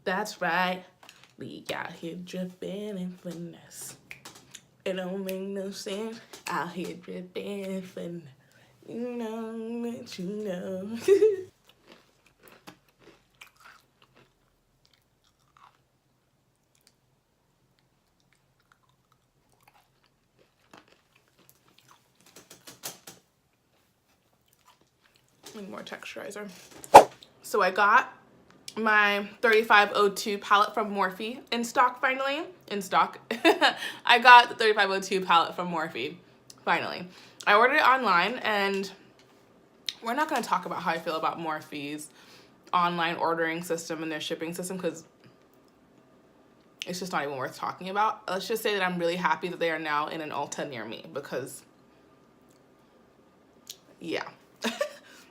That's right. We out here dripping in finesse. It don't make no sense. Out here dripping in finesse. You know what you know. Need more texturizer. So I got my 3502 palette from Morphe in stock finally. In stock. I got the 3502 palette from Morphe finally. I ordered it online, and we're not going to talk about how I feel about Morphe's online ordering system and their shipping system because it's just not even worth talking about. Let's just say that I'm really happy that they are now in an Ulta near me because, yeah.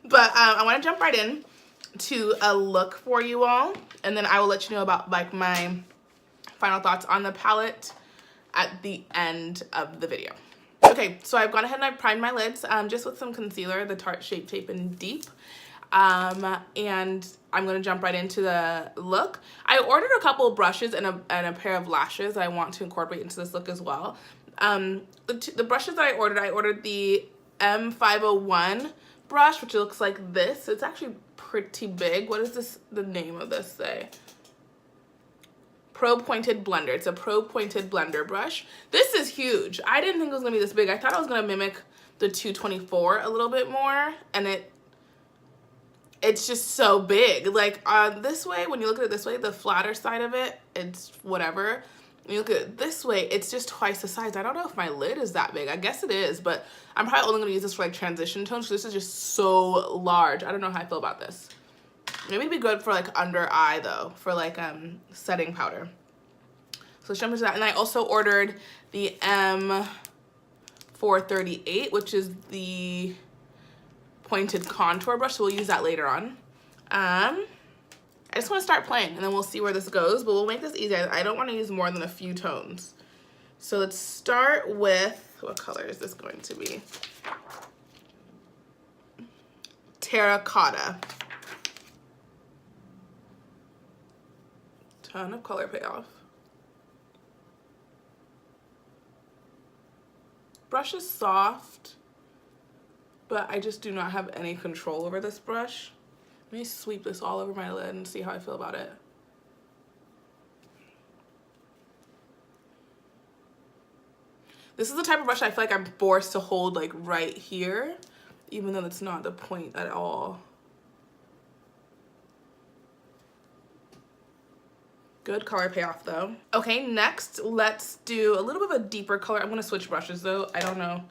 But I want to jump right in to a look for you all, and then I will let you know about like my final thoughts on the palette at the end of the video. Okay, so I've gone ahead and I've primed my lids just with some concealer, the Tarte Shape Tape in Deep. And I'm going to jump right into the look. I ordered a couple of brushes and a pair of lashes that I want to incorporate into this look as well. The brushes that I ordered the M501 brush, which looks like this. It's actually pretty big. What is this, the name of this say? Pro Pointed Blender. It's a Pro Pointed Blender brush. This is huge. I didn't think it was gonna be this big. I thought I was gonna mimic the 224 a little bit more, and it's just so big. Like this way, when you look at it this way, the flatter side of it, it's whatever. When you look at it this way, it's just twice the size. I don't know if my lid is that big. I guess it is, but I'm probably only gonna use this for like transition tones. So this is just so large. I don't know how I feel about this. Maybe it'd be good for like under eye though, for like setting powder. So let's jump into that. And I also ordered the M438, which is the pointed contour brush. So we'll use that later on. I just want to start playing and then we'll see where this goes, but we'll make this easy. I don't want to use more than a few tones. So let's start with, what color is this going to be? Terracotta. Ton of color payoff. Brush is soft, but I just do not have any control over this brush. Let me sweep this all over my lid and see how I feel about it. This is the type of brush I feel like I'm forced to hold like right here, even though it's not the point at all. Good color payoff though. Okay, next let's do a little bit of a deeper color. I'm gonna switch brushes though. I don't know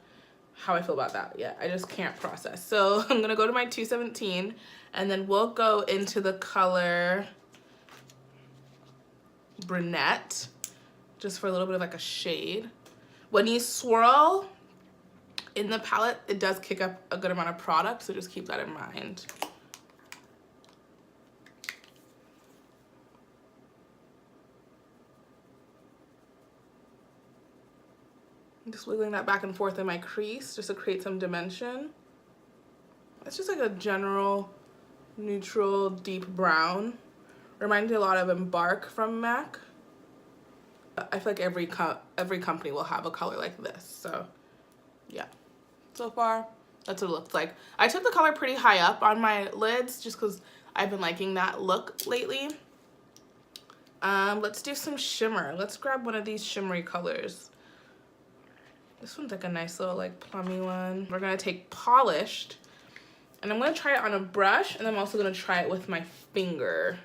how I feel about that yet. I just can't process. So I'm gonna go to my 217 and then we'll go into the color Brunette, just for a little bit of like a shade. When you swirl in the palette, it does kick up a good amount of product, so just keep that in mind. Just wiggling that back and forth in my crease just to create some dimension. It's just like a general neutral deep brown. Reminds me a lot of Embark from MAC. I feel like every company will have a color like this. So yeah, so far that's what it looks like. I took the color pretty high up on my lids just because I've been liking that look lately. Let's do some shimmer. Let's grab one of these shimmery colors. This one's like a nice little like plummy one. We're gonna take Polished, and I'm gonna try it on a brush, and I'm also gonna try it with my finger.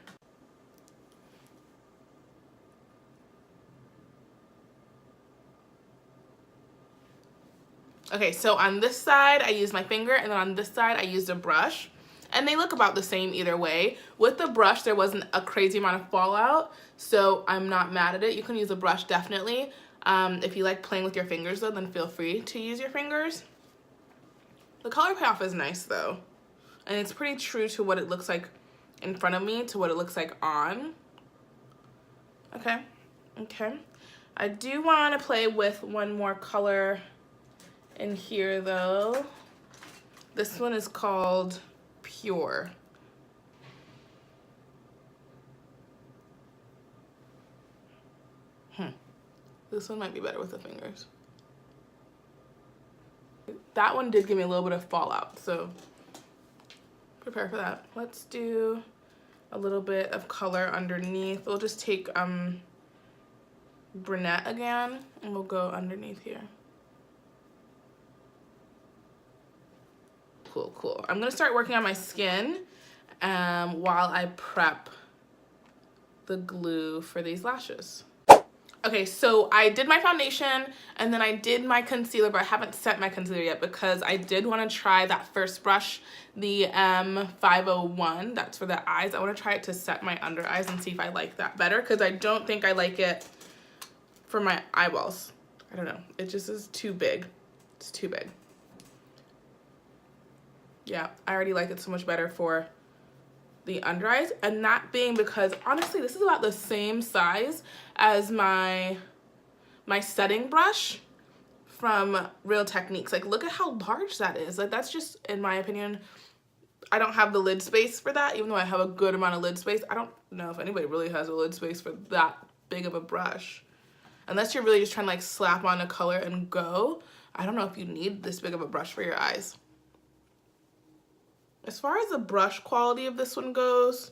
Okay, so on this side, I used my finger, and then on this side, I used a brush. And they look about the same either way. With the brush, there wasn't a crazy amount of fallout, so I'm not mad at it. You can use a brush, definitely. If you like playing with your fingers though, then feel free to use your fingers. The color payoff is nice though. And it's pretty true to what it looks like in front of me to what it looks like on. Okay, okay. I do want to play with one more color in here though. This one is called Pure. This one might be better with the fingers. That one did give me a little bit of fallout, so prepare for that. Let's do a little bit of color underneath. We'll just take brunette again, and we'll go underneath here. Cool, cool. I'm gonna start working on my skin while I prep the glue for these lashes. Okay, so I did my foundation and then I did my concealer, but I haven't set my concealer yet because I did want to try that first brush, the M501. That's for the eyes. I want to try it to set my under eyes and see if I like that better, because I don't think I like it for my eyeballs. I don't know. It just is too big. It's too big. Yeah, I already like it so much better for the under eyes, and that being because honestly this is about the same size as my setting brush from Real Techniques. Like, look at how large that is. Like, that's just, in my opinion, I don't have the lid space for that, even though I have a good amount of lid space. I don't know if anybody really has a lid space for that big of a brush, unless you're really just trying to like slap on a color and go. I don't know if you need this big of a brush for your eyes. As far as the brush quality of this one goes,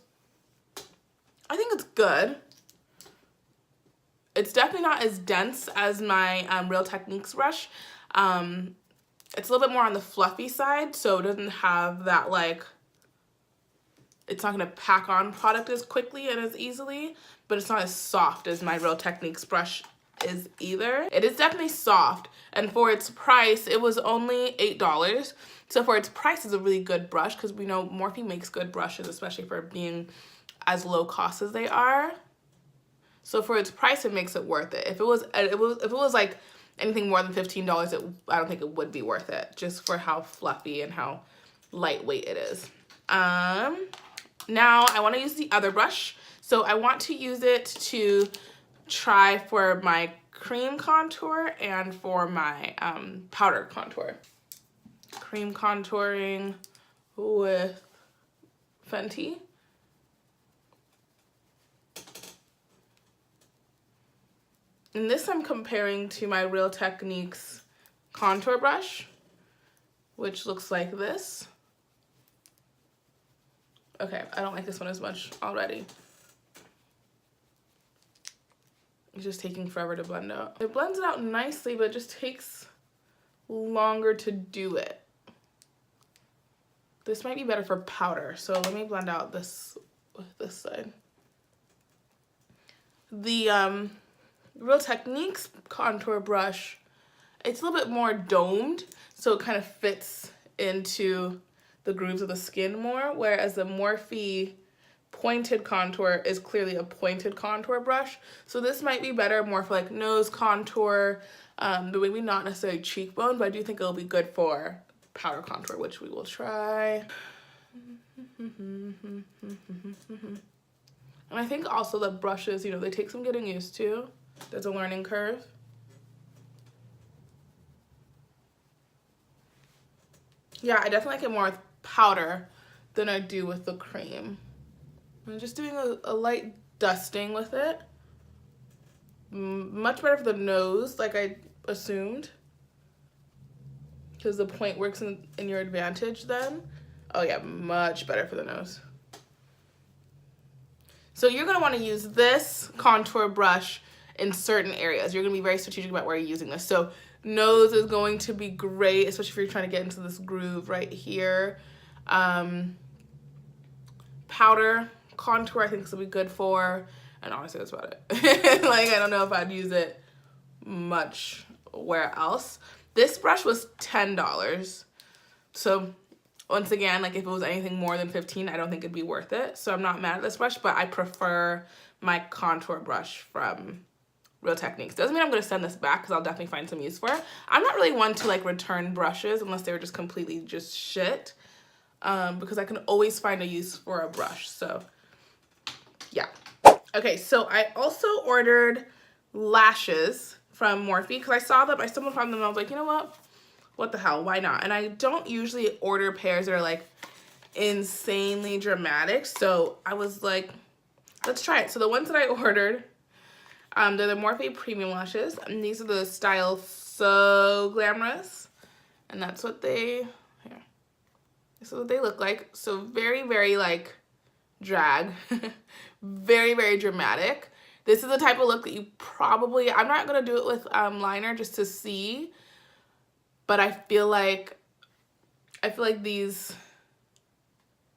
I think it's good. It's definitely not as dense as my Real Techniques brush. It's a little bit more on the fluffy side, so it doesn't have that, like, it's not gonna pack on product as quickly and as easily, but it's not as soft as my Real Techniques brush is either. It is definitely soft, and for its price, it was only $8. So for its price, it's a really good brush, because we know Morphe makes good brushes, especially for being as low cost as they are. So for its price, it makes it worth it. If it was like anything more than $15, I don't think it would be worth it, just for how fluffy and how lightweight it is. Now I want to use the other brush. So I want to use it to try for my cream contour and for my powder contour. Cream contouring with Fenty. And this I'm comparing to my Real Techniques contour brush, which looks like this. Okay, I don't like this one as much already. It's just taking forever to blend out. It blends it out nicely, but it just takes longer to do it. This might be better for powder, so let me blend out this with this side. The Real Techniques contour brush, it's a little bit more domed, so it kind of fits into the grooves of the skin more, whereas the Morphe pointed contour is clearly a pointed contour brush. So this might be better more for like nose contour, but maybe not necessarily cheekbone, but I do think it'll be good for powder contour, which we will try. And I think also the brushes, you know, they take some getting used to. There's a learning curve. Yeah, I definitely like it more with powder than I do with the cream. I'm just doing a light dusting with it. Much better for the nose, like I assumed, because the point works in your advantage then. Oh yeah, much better for the nose. So you're gonna wanna use this contour brush in certain areas. You're gonna be very strategic about where you're using this. So nose is going to be great, especially if you're trying to get into this groove right here. Powder contour I think this will be good for, and honestly that's about it. Like, I don't know if I'd use it much where else. This brush was $10. So once again, like, if it was anything more than $15, I don't think it'd be worth it. So I'm not mad at this brush, but I prefer my contour brush from Real Techniques. Doesn't mean I'm gonna send this back, because I'll definitely find some use for it. I'm not really one to like return brushes unless they were just completely just shit, because I can always find a use for a brush. So yeah. Okay, so I also ordered lashes from Morphe because I saw them, I stumbled upon them and I was like, you know what the hell, why not? And I don't usually order pairs that are like insanely dramatic, so I was like, let's try it. So the ones that I ordered, They're the Morphe Premium Lashes, and these are the style Soo Glamorous, and that's what they, here, this is what they look like. So very, very like drag, very, very dramatic. This is the type of look that you probably, I'm not gonna do it with liner just to see, but I feel like these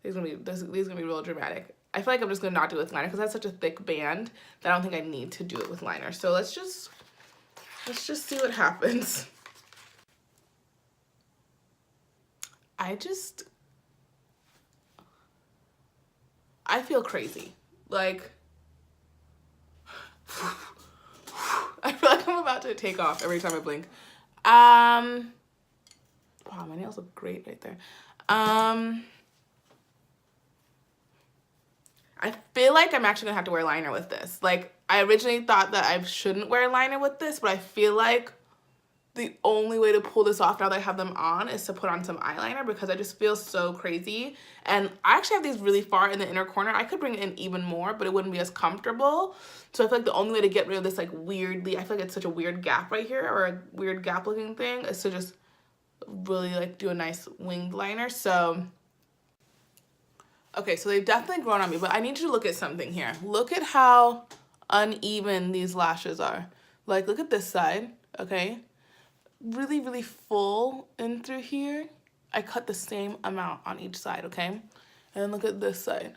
gonna be real dramatic. I feel like I'm just gonna not do it with liner because that's such a thick band that I don't think I need to do it with liner. So let's just see what happens. I feel crazy. Like, I feel like I'm about to take off every time I blink. Wow, my nails look great right there. I feel like I'm actually gonna have to wear liner with this. Like, I originally thought that I shouldn't wear liner with this, but I feel like the only way to pull this off now that I have them on is to put on some eyeliner because I just feel so crazy. And I actually have these really far in the inner corner. I could bring it in even more, but it wouldn't be as comfortable. So I feel like the only way to get rid of this like weirdly, I feel like it's such a weird gap right here, or a weird gap looking thing, is to just really like do a nice winged liner. So okay, so they've definitely grown on me, but I need you to look at something here. Look at how uneven these lashes are. Like, look at this side, okay? Really, really full in through here. I cut the same amount on each side, okay? And then look at this side.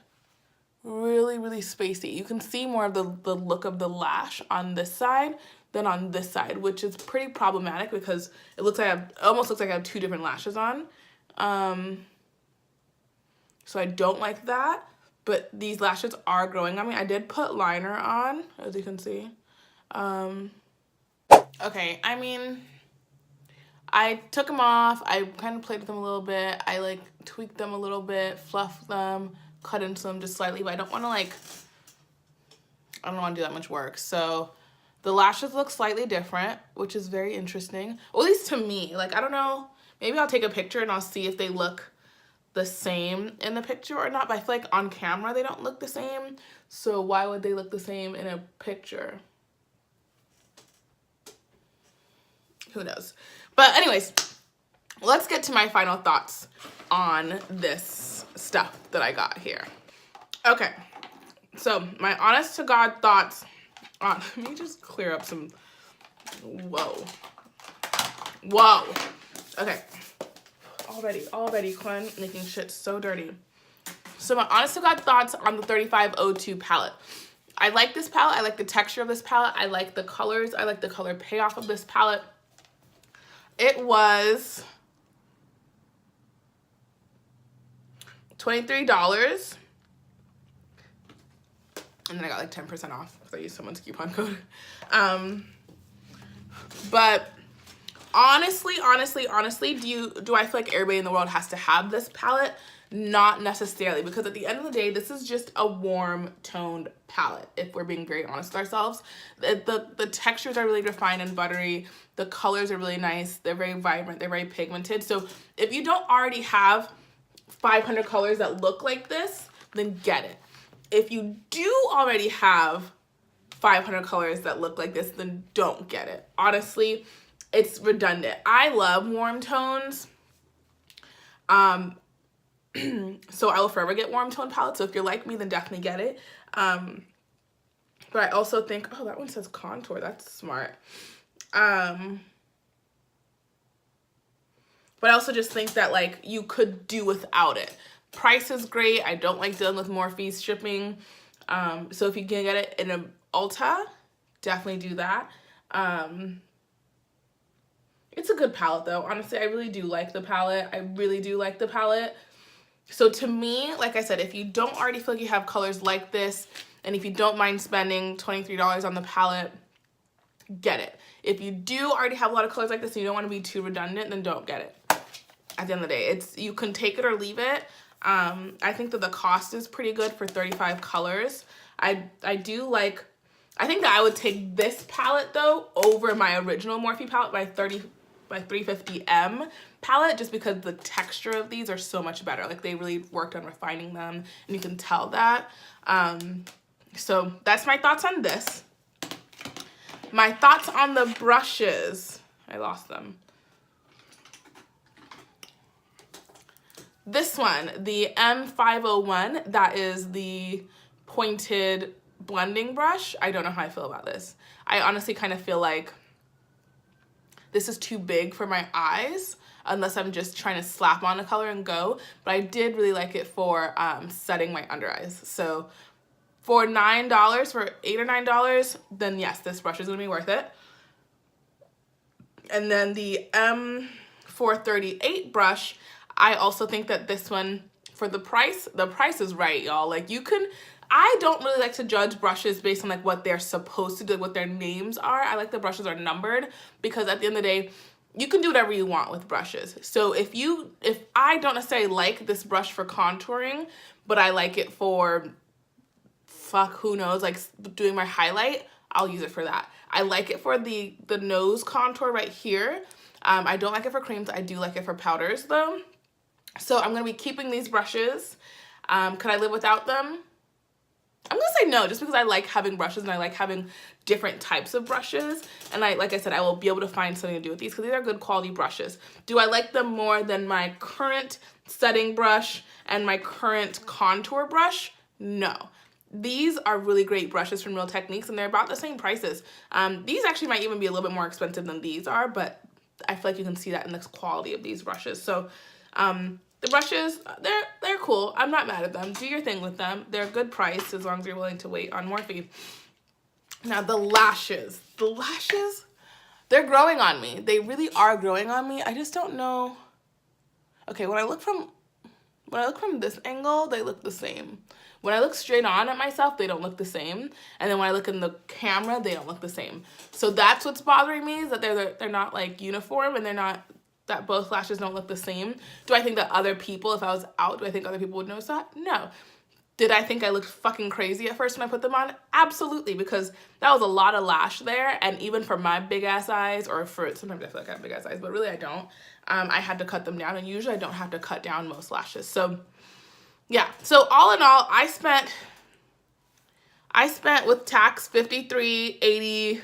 Really, really spacey. You can see more of the look of the lash on this side than on this side, which is pretty problematic because it looks like almost looks like I have two different lashes on. So I don't like that, but these lashes are growing on me. I did put liner on, as you can see. Okay, I mean, I took them off. I kind of played with them a little bit. I like tweaked them a little bit, fluffed them, cut into them just slightly, but I don't want to do that much work. So the lashes look slightly different, which is very interesting. Well, at least to me. Like, I don't know. Maybe I'll take a picture and I'll see if they look the same in the picture or not, but I feel like on camera they don't look the same, so why would they look the same in a picture? Who knows? But anyways, let's get to my final thoughts on this stuff that I got here. Okay, so my honest to God thoughts on, let me just clear up some, whoa, okay. Already, Quen, making shit so dirty. So my honest to God thoughts on the 3502 palette. I like this palette. I like the texture of this palette. I like the colors. I like the color payoff of this palette. It was $23. And then I got like 10% off because I used someone's coupon code. But honestly, do I feel like everybody in the world has to have this palette? Not necessarily, because at the end of the day, this is just a warm toned palette, if we're being very honest with ourselves. The textures are really refined and buttery. The colors are really nice. They're very vibrant. They're very pigmented. So if you don't already have 500 colors that look like this, then get it. If you do already have 500 colors that look like this, then don't get it. Honestly, it's redundant. I love warm tones. So I will forever get warm tone palettes. So if you're like me, then definitely get it. But I also think, oh, that one says contour. That's smart. But I also just think that like you could do without it. Price is great. I don't like dealing with Morphe's shipping. So if you can get it in an Ulta, definitely do that. It's a good palette though. Honestly, I really do like the palette. So to me, like I said, if you don't already feel like you have colors like this, and if you don't mind spending $23 on the palette, get it. If you do already have a lot of colors like this and you don't want to be too redundant, then don't get it. At the end of the day, you can take it or leave it. I think that the cost is pretty good for 35 colors. I think that I would take this palette though over my original Morphe palette by 350M palette, just because the texture of these are so much better. Like they really worked on refining them, and you can tell that. So that's my thoughts on this. my thoughts on the brushes. I lost them. This one, the M501, that is the pointed blending brush. I don't know how I feel about this. I honestly kind of feel like this is too big for my eyes unless I'm just trying to slap on a color and go. But I did really like it for setting my under eyes. So for $9, for $8 or $9, then yes, this brush is gonna be worth it. And then the M438 brush, I also think that this one, for the price is right, y'all. Like you can, I don't really like to judge brushes based on like what they're supposed to do, what their names are. I like the brushes are numbered because at the end of the day, you can do whatever you want with brushes. So if I don't necessarily like this brush for contouring, but I like it for, who knows, like doing my highlight, I'll use it for that. I like it for the nose contour right here. I don't like it for creams. I do like it for powders though. So I'm going to be keeping these brushes. Could I live without them? I'm going to say no, just because I like having brushes and I like having different types of brushes. And like I said, I will be able to find something to do with these because these are good quality brushes. Do I like them more than my current setting brush and my current contour brush? No. These are really great brushes from Real Techniques and they're about the same prices. These actually might even be a little bit more expensive than these are, but I feel like you can see that in the quality of these brushes. So the brushes, they're cool. I'm not mad at them. Do your thing with them. They're a good price as long as you're willing to wait on Morphe. Now the lashes, they're growing on me. They really are growing on me. I just don't know. Okay, when I look from this angle, they look the same. When I look straight on at myself, they don't look the same. And then when I look in the camera, they don't look the same. So that's what's bothering me, is that they're not like uniform and they're not, that both lashes don't look the same. Do I think that other people, if I was out, do I think other people would notice that? No. Did I think I looked fucking crazy at first when I put them on? Absolutely, because that was a lot of lash there. And even for my big ass eyes, or for, sometimes I feel like I have big ass eyes, but really I don't. I had to cut them down, and usually I don't have to cut down most lashes. So yeah, so all in all, I spent with tax $53.85,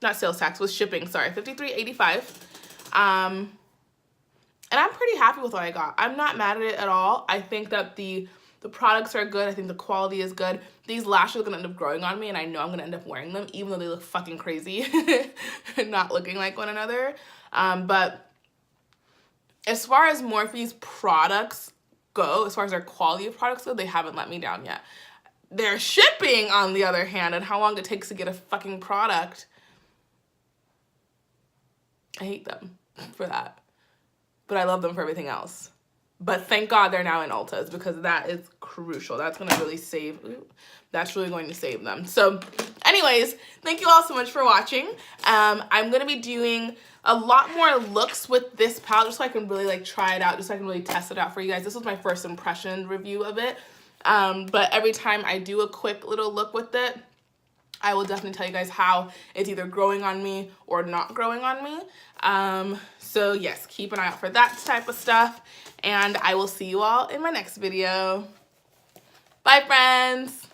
not sales tax, with shipping, sorry, $53.85. And I'm pretty happy with what I got. I'm not mad at it at all. I think that the products are good. I think the quality is good. These lashes are gonna end up growing on me, and I know I'm gonna end up wearing them, even though they look fucking crazy and not looking like one another. But as far as Morphe's products go, as far as their quality of products go, they haven't let me down yet. Their shipping, on the other hand, and how long it takes to get a fucking product, I hate them for that. But I love them for everything else. But thank God they're now in Ulta's, because that is crucial. That's going to really save, that's really going to save them. So anyways, thank you all so much for watching. I'm going to be doing a lot more looks with this palette just so I can really like try it out, just so I can really test it out for you guys. This was my first impression review of it. But every time I do a quick little look with it, I will definitely tell you guys how it's either growing on me or not growing on me. So yes, keep an eye out for that type of stuff. And I will see you all in my next video. Bye, friends.